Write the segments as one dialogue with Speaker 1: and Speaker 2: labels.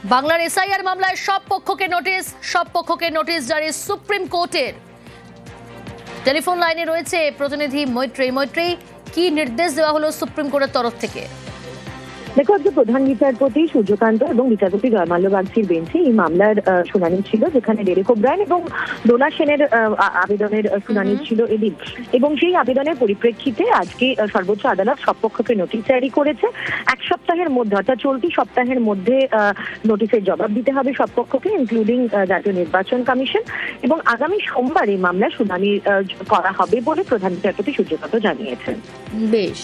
Speaker 1: বাংলার এসআইআর মামলায় সব পক্ষকে নোটিশ জারি সুপ্রিম কোর্টের। টেলিফোন লাইনে রয়েছে প্রতিনিধি মৈত্রী। কি নির্দেশ দেওয়া হলো সুপ্রিম কোর্টের তরফ থেকে?
Speaker 2: দেখো, আজকে প্রধান বিচারপতি সূর্যকান্ত এবং বিচারপতি জয়মাল্য বাগচির বেঞ্চে এই মামলার শুনানি ছিল, যেখানে ডেরেক ওব্রায়েন এবং ডোলা সেনের আবেদনের শুনানি ছিল এদিন। এবং সেই আবেদনের পরিপ্রেক্ষিতে আজকে সর্বোচ্চ আদালত সব পক্ষকে নোটিশ জারি করেছে। এক সপ্তাহের মধ্যে, অর্থাৎ চলতি সপ্তাহের মধ্যে নোটিশের জবাব দিতে হবে সব পক্ষকে, ইনক্লুডিং জাতীয় নির্বাচন কমিশন। এবং আগামী সোমবার এই মামলার শুনানি করা হবে বলে প্রধান বিচারপতি সূর্যকান্ত জানিয়েছেন।
Speaker 1: বেশ।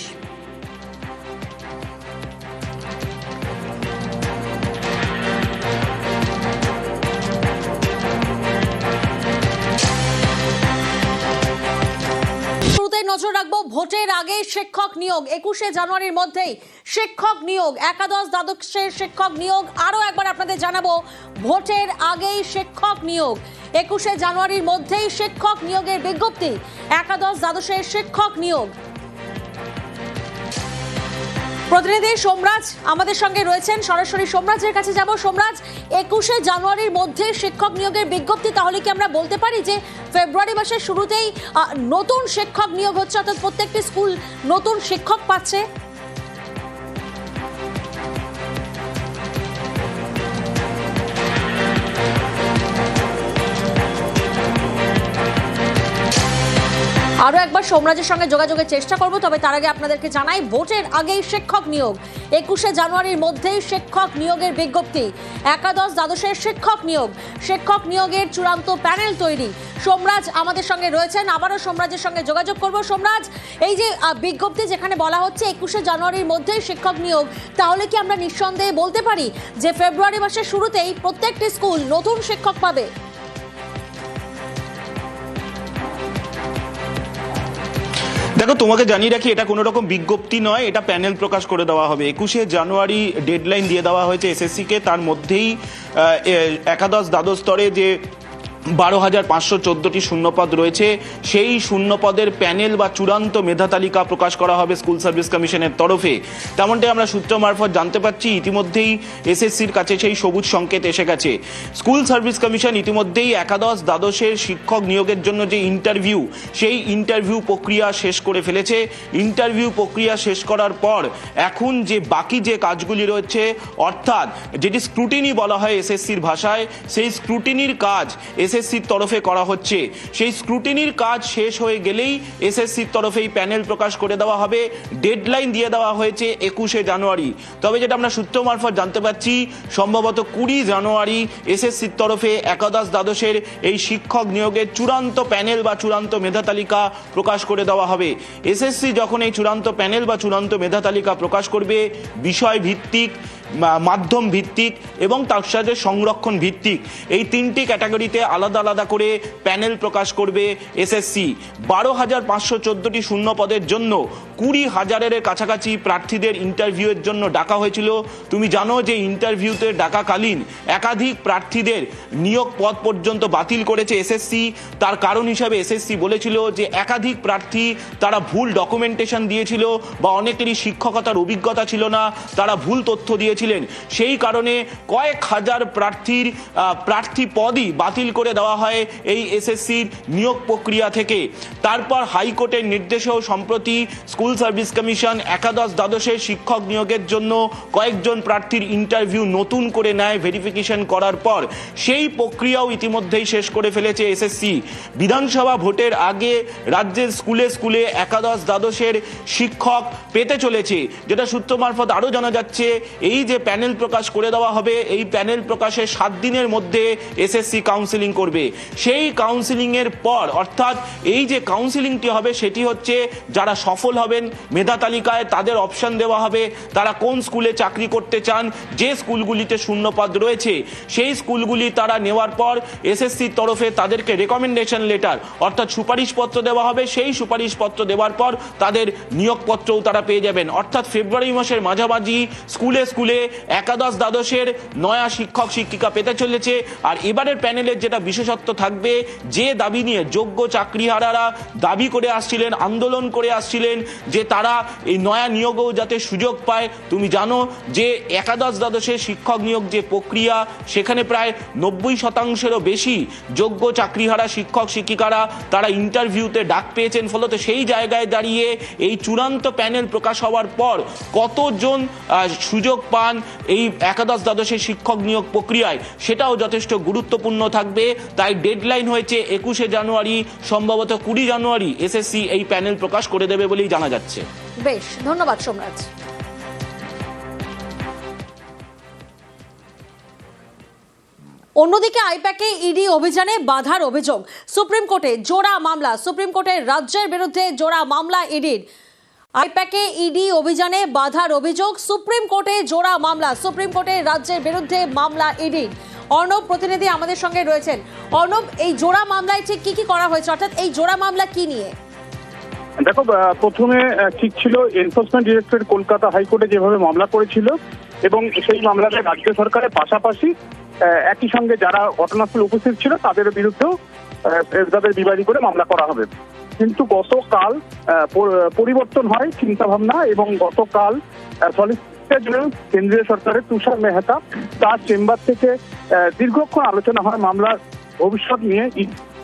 Speaker 1: নজর রাখবো ভোটের আগে শিক্ষক নিয়োগ, 21শে জানুয়ারির মধ্যেই শিক্ষক নিয়োগ, একাদশ দ্বাদশের শিক্ষক নিয়োগ। আরো একবার আপনাদের জানাবো, ভোটের আগেই শিক্ষক নিয়োগ, 21শে জানুয়ারির মধ্যেই শিক্ষক নিয়োগের বিজ্ঞপ্তি, একাদশ দ্বাদশের শিক্ষক নিয়োগ। প্রতিনিধি সোমরাজ আমাদের সঙ্গে রয়েছেন, সরাসরি সোমরাজের কাছে যাব। সোমরাজ, 21শে জানুয়ারির মধ্যে শিক্ষক নিয়োগের বিজ্ঞপ্তি, তাহলে কি আমরা বলতে পারি যে ফেব্রুয়ারি মাসের শুরুতেই নতুন শিক্ষক নিয়োগ হচ্ছে, অর্থাৎ প্রত্যেকটি স্কুল নতুন শিক্ষক পাচ্ছে? আরো একবার সোমরাজের সঙ্গে যোগাযোগের চেষ্টা করব, তবে তার আগে আপনাদেরকে জানাই, ভোটের আগেই শিক্ষক নিয়োগ, 21শে জানুয়ারির মধ্যেই শিক্ষক নিয়োগের বিজ্ঞপ্তি, একাদশ দ্বাদশের শিক্ষক নিয়োগের চূড়ান্ত প্যানেল তৈরি। সোমরাজ আমাদের সঙ্গে রয়েছেন, আবারও সোমরাজের সঙ্গে যোগাযোগ করব। সোমরাজ, এই যে বিজ্ঞপ্তি যেখানে বলা হচ্ছে 21শে জানুয়ারির মধ্যেই শিক্ষক নিয়োগ, তাহলে কি আমরা নিঃসন্দেহে বলতে পারি যে ফেব্রুয়ারি মাসের শুরুতেই প্রত্যেকটি স্কুল নতুন শিক্ষক পাবে?
Speaker 3: দেখো, তোমাকে জানিয়ে রাখি, এটা কোনো রকম বিজ্ঞপ্তি নয়, এটা প্যানেল প্রকাশ করে দেওয়া হবে। 21শে জানুয়ারি ডেডলাইন দিয়ে দেওয়া হয়েছে এসএসসিকে। তার মধ্যেই একাদশ দ্বাদশ স্তরে যে 12,514টি শূন্যপদ রয়েছে, সেই শূন্যপদের প্যানেল বা চূড়ান্ত মেধা তালিকা প্রকাশ করা হবে স্কুল সার্ভিস কমিশনের তরফে। তেমনটাই আমরা সূত্র মারফত জানতে পারছি। ইতিমধ্যেই এসএসসির কাছে সেই সবুজ সংকেত এসে গেছে। স্কুল সার্ভিস কমিশন ইতিমধ্যেই একাদশ দ্বাদশের শিক্ষক নিয়োগের জন্য যে ইন্টারভিউ, সেই ইন্টারভিউ প্রক্রিয়া শেষ করে ফেলেছে। ইন্টারভিউ প্রক্রিয়া শেষ করার পর এখন যে বাকি যে কাজগুলি রয়েছে, অর্থাৎ যেটি স্ক্রুটিনি বলা হয় এসএসসির ভাষায়, সেই স্ক্রুটিনির কাজ এসএসসির তরফে করা হচ্ছে। সেই স্ক্রুটিনির কাজ শেষ হয়ে গেলেই এসএসসির তরফেই প্যানেল প্রকাশ করে দেওয়া হবে। ডেডলাইন দিয়ে দেওয়া হয়েছে 21শে জানুয়ারি। তবে যেটা আমরা সূত্র মারফত জানতে পারছি, সম্ভবত 20 জানুয়ারি এসএসসির তরফে একাদশ দ্বাদশের এই শিক্ষক নিয়োগের চূড়ান্ত প্যানেল বা চূড়ান্ত মেধা তালিকা প্রকাশ করে দেওয়া হবে। এসএসসি যখন এই চূড়ান্ত প্যানেল বা চূড়ান্ত মেধা তালিকা প্রকাশ করবে, বিষয় ভিত্তিক, মাধ্যম ভিত্তিক এবং তার সাথে সংরক্ষণ ভিত্তিক, এই তিনটি ক্যাটাগরিতে আলাদা আলাদা করে প্যানেল প্রকাশ করবে এসএসসি। 12,514টি শূন্য পদের জন্য 20,000-এর কাছাকাছি প্রার্থীদের ইন্টারভিউয়ের জন্য ডাকা হয়েছিল। তুমি জানো যে ইন্টারভিউতে ডাকাকালীন একাধিক প্রার্থীদের নিয়োগ পদ পর্যন্ত বাতিল করেছে এসএসসি। তার কারণ হিসাবে এসএসসি বলেছিল যে একাধিক প্রার্থী তারা ভুল ডকুমেন্টেশন দিয়েছিল বা অনেকেরই শিক্ষকতার অভিজ্ঞতা ছিল না, তারা ভুল তথ্য দিয়েছিলেন। সেই কারণে কয়েক হাজার প্রার্থী পদই বাতিল করে দেওয়া হয় এই এসএসসির নিয়োগ প্রক্রিয়া থেকে। তারপর হাইকোর্টের নির্দেশেও সম্প্রতি স্কুল সার্ভিস কমিশন একাদশ দ্বাদশের শিক্ষক নিয়োগের জন্য কয়েকজন প্রার্থীর ইন্টারভিউ নতুন করে নেয় ভেরিফিকেশন করার পর। সেই প্রক্রিয়াও ইতিমধ্যেই শেষ করে ফেলেছে এসএসসি। বিধানসভা ভোটের আগে রাজ্যের স্কুলে স্কুলে একাদশ দ্বাদশের শিক্ষক পেতে চলেছে। যেটা সূত্র মারফত আরও জানা যাচ্ছে, এই যে প্যানেল প্রকাশ করে দেওয়া হবে, এই প্যানেল প্রকাশের 7 দিনের মধ্যে এসএসসি কাউন্সিলিং করবে। সেই কাউন্সিলিং এর পর, অর্থাৎ এই যে কাউন্সিলিংটি হবে সেটি হচ্ছে যারা সফল হবেন মেধা তালিকায় তাদের অপশন দেওয়া হবে তারা কোন স্কুলে চাকরি করতে চান। যে স্কুলগুলিতে শূন্যপদ রয়েছে সেই স্কুলগুলি তারা নেওয়ার পর এসএসসির তরফে তাদেরকে রেকমেন্ডেশন লেটার, অর্থাৎ সুপারিশপত্র দেওয়া হবে। সেই সুপারিশপত্র দেওয়ার পর তাদের নিয়োগপত্রও তারা পেয়ে যাবেন। অর্থাৎ ফেব্রুয়ারি মাসের মাঝামাঝি স্কুলে স্কুলে স্কুলে একাদশ দ্বাদশের নয়া শিক্ষক শিক্ষিকা পেতে চলেছে। আর এবারের প্যানেলের যেটা বিশেষত্ব থাকবে, যে দাবি নিয়ে যোগ্য চাকরিহারারা দাবি করে আসছিলেন, আন্দোলন করে আসছিলেন যে তারা এই নয়া নিয়োগেও যাতে সুযোগ পায়। তুমি জানো যে একাদশ দ্বাদশের শিক্ষক নিয়োগ যে প্রক্রিয়া, সেখানে প্রায় 90%-এরও বেশি যোগ্য চাকরিহারা শিক্ষক শিক্ষিকারা তারা ইন্টারভিউতে ডাক পেয়েছেন। ফলত সেই জায়গায় দাঁড়িয়ে এই চূড়ান্ত প্যানেল প্রকাশ হওয়ার পর কতজন সুযোগ পান এই একাদশ দ্বাদশের শিক্ষক নিয়োগ প্রক্রিয়ায়, সেটাও যথেষ্ট গুরুত্বপূর্ণ থাকবে। তাই ডেডলাইন হয়েছে 21শে জানুয়ারি, সম্ভবত 20 জানুয়ারি এসএসসি এই প্যানেল প্রকাশ করে দেবে বলেই জানা যাচ্ছে।
Speaker 1: বেশ, ধন্যবাদ সোমরাজ। অন্যদিকে আইপ্যাকে ইডি অভিযানে বাধার অভিযোগ। সুপ্রিম কোর্টে জোড়া মামলা, সুপ্রিম কোর্টে রাজ্যের বিরুদ্ধে জোড়া মামলা ইডির। আইপ্যাকে ইডি অভিযানে বাধার অভিযোগ, সুপ্রিম কোর্টে জোড়া মামলা, সুপ্রিম কোর্টে রাজ্যের বিরুদ্ধে মামলা ইডির। অর্ণব প্রতিনিধি আমাদের সঙ্গে রয়েছেন। অর্ণব, এই জোড়া মামলায় ঠিক কি করা হয়েছে, অর্থাৎ এই জোড়া মামলা কি নিয়ে?
Speaker 4: দেখো, প্রথমে ঠিক ছিল এনফোর্সমেন্ট ডিরেক্টরেট কলকাতা হাইকোর্টে যেভাবে মামলা করেছিল, এবং সেই মামলাতে রাজ্য সরকারের পাশাপাশি একই সঙ্গে যারা ঘটনাস্থলে উপস্থিত ছিল তাদের বিরুদ্ধেও তাদের বিবাদী করে মামলা করা হবে। কিন্তু গতকাল পরিবর্তন হয় চিন্তা ভাবনা, এবং গতকাল সলিসিটর জেনারেল কেন্দ্রীয় সরকারের তুষার মেহতা তার চেম্বার থেকে দীর্ঘক্ষণ আলোচনা হয় মামলার ভবিষ্যৎ নিয়ে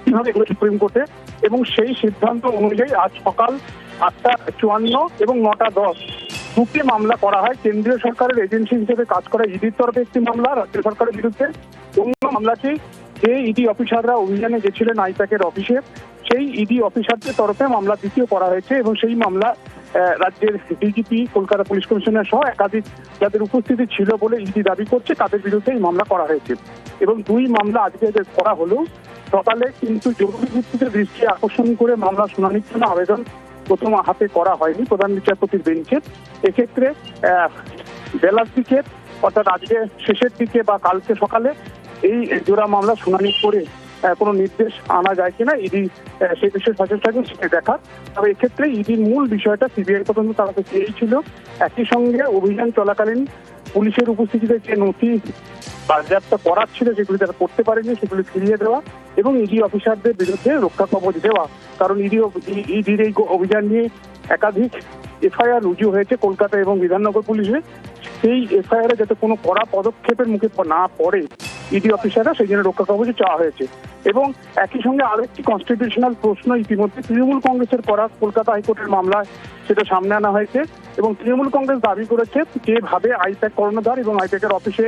Speaker 4: কিভাবে সুপ্রিম কোর্টে, এবং সেই সিদ্ধান্ত অনুযায়ী আজ সকাল 8:54 এবং 9:10 দুটি মামলা করা হয়। কেন্দ্রীয় সরকারের এজেন্সি হিসেবে কাজ করা ইডির তরফে একটি মামলা রাজ্য সরকারের বিরুদ্ধে, অন্য মামলাটি যে ইডি অফিসাররা অভিযানে গেছিলেন আইপ্যাকের অফিসে, সেই ইডি অফিসারদের তরফে মামলা দ্বিতীয় করা হয়েছে, এবং সেই মামলা রাজ্যের ডিজিপি, কলকাতা পুলিশ কমিশনার সহ একাধিক যাদের উপস্থিতি ছিল বলে ইডি দাবি করছে তাদের বিরুদ্ধে এই মামলা করা হয়েছে। এবং দুই মামলা আজকে করা হলো সকালে, কিন্তু জরুরি ভিত্তিতে দৃষ্টি আকর্ষণ করে মামলা শুনানির জন্য আবেদন প্রথম হাতে করা হয়নি প্রধান বিচারপতির বেঞ্চে। এক্ষেত্রে বেলার দিকে, অর্থাৎ আজকে শেষের দিকে বা কালকে সকালে এই জোড়া মামলা শুনানি করে কোনো নির্দেশ আনা যায় কিনা ইডি সেই বিষয়ে সচেষ্ট থাকবে সেটা দেখা। তবে এক্ষেত্রে ইডির মূল বিষয়টা সিবিআই তদন্ত তারা চেয়েছিল। একই সঙ্গে অভিযান চলাকালীন পুলিশের উপস্থিতিতে যে নথি বাজেয়াপ্ত করার ছিল সেগুলি তারা করতে পারেনি, সেগুলি ফিরিয়ে দেওয়া, এবং ইডি অফিসারদের বিরুদ্ধে রক্ষা কবচ দেওয়া। কারণ ইডির এই অভিযান নিয়ে একাধিক এফআইআর রুজু হয়েছে কলকাতা এবং বিধাননগর পুলিশে। সেই এফআইআর যাতে কোনো কড়া পদক্ষেপের মুখে না পড়ে ইডি অফিসাররা সেই জন্য রক্ষা কবচ চাওয়া হয়েছে। এবং একই সঙ্গে আরো একটি কনস্টিটিউশনাল প্রশ্ন ইতিমধ্যে তৃণমূল কংগ্রেসের করা কলকাতা হাইকোর্টের মামলায় সেটা সামনে আনা হয়েছে, এবং তৃণমূল কংগ্রেস দাবি করেছে যেভাবে আইপ্যাক কর্ণধার এবং আইপ্যাকের অফিসে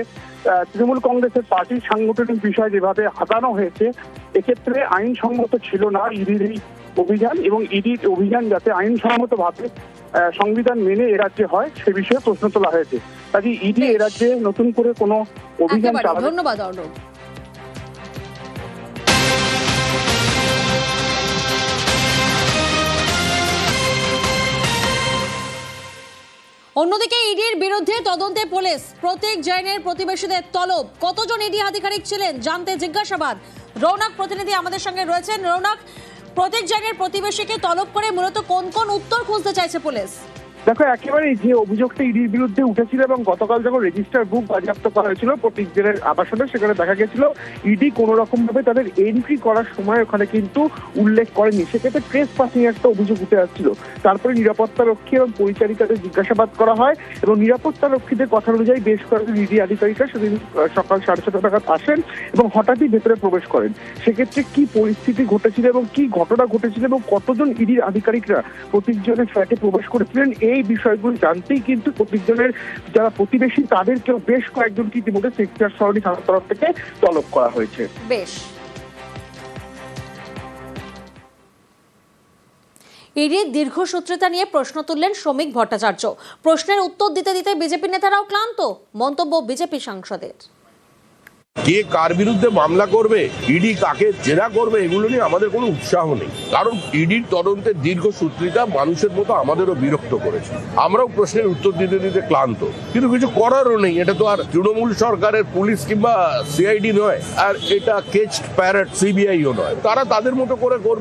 Speaker 4: তৃণমূল কংগ্রেসের পার্টির সাংগঠনিক বিষয় যেভাবে হাতানো হয়েছে, এক্ষেত্রে আইনসম্মত ছিল না ইডির এই অভিযান, এবং ইডির অভিযান যাতে আইনসম্মতভাবে সংবিধান মেনে এ রাজ্যে হয় সে বিষয়ে প্রশ্ন তোলা হয়েছে। কাজে ইডি এ রাজ্যে নতুন করে কোনো অভিযান চালাবে।
Speaker 1: ধন্যবাদ অর্ণব। অন্যদিকে ইডির বিরুদ্ধে তদন্তে পুলিশ, প্রতীক জৈনের প্রতিবেশীদের তলব। কতজন ইডি আধিকারিক ছিলেন জানতে জিজ্ঞাসাবাদ। রৌনক প্রতিনিধি আমাদের সঙ্গে রয়েছেন। রৌনক, প্রতীক জৈনের প্রতিবেশীকে তলব করে মূলত কোন কোন উত্তর খুঁজতে চাইছে পুলিশ?
Speaker 4: দেখো, একেবারে যে অভিযোগটা ইডির বিরুদ্ধে উঠেছিল এবং গতকাল যখন রেজিস্টার বুক বাজেয়াপ্ত করা হয়েছিল প্রতীক জেনের আবাসনে, সেখানে দেখা গেছিল ইডি কোনো রকম ভাবে তাদের এন্ট্রি করার সময় ওখানে কিন্তু উল্লেখ করেনি। সেক্ষেত্রে ট্রেস পাসিং একটা অভিযোগ উঠে আসছিল। তারপরে নিরাপত্তা রক্ষী এবং পরিচারিকাদের জিজ্ঞাসাবাদ করা হয়, এবং নিরাপত্তা রক্ষীদের কথা অনুযায়ী বেশ কয়েকজন ইডি আধিকারিকরা সেদিন সকাল 7:30 নাগাদ আসেন এবং হঠাৎই ভেতরে প্রবেশ করেন। সেক্ষেত্রে কি পরিস্থিতি ঘটেছিল এবং কি ঘটনা ঘটেছিল এবং কতজন ইডি আধিকারিকরা প্রতীক জনের ফ্ল্যাটে প্রবেশ করেছিলেন, এই বিষয়গুলো জানতেই কিন্তু প্রত্যেকজনের যারা প্রতিবেশী তাদেরকেও বেশ কয়েকজনকে ইতিমধ্যে সেক্টর সরণি থানার তরফ থেকে তলব করা হয়েছে।
Speaker 1: বেশ। ইডির দীর্ঘসূত্রতা নিয়ে প্রশ্ন তুললেন শ্রমিক ভট্টাচার্য। প্রশ্নের উত্তর দিতে দিতে বিজেপি নেতারাও ক্লান্ত, মন্তব্য বিজেপি সাংসদের।
Speaker 5: কে কার বিরুদ্ধে মামলা করবে, ইডি কাকে জেরা করবে, এগুলো নিয়ে আমাদের কোনো উৎসাহ নেই। কারণ ইডির তদন্তের দীর্ঘসূত্রিতা মানুষের মতো আমাদেরও বিরক্ত করেছে। আমরাও প্রশ্নের উত্তর দিতে দিতে ক্লান্ত, কিন্তু কিছু করারও নেই। এটা তো আর তৃণমূল সরকারের পুলিশ কিংবা সিআইডি নয়, আর এটা কেচড প্যারেট সিবিআইও নয়। তারা তাদের মতো করে করবে।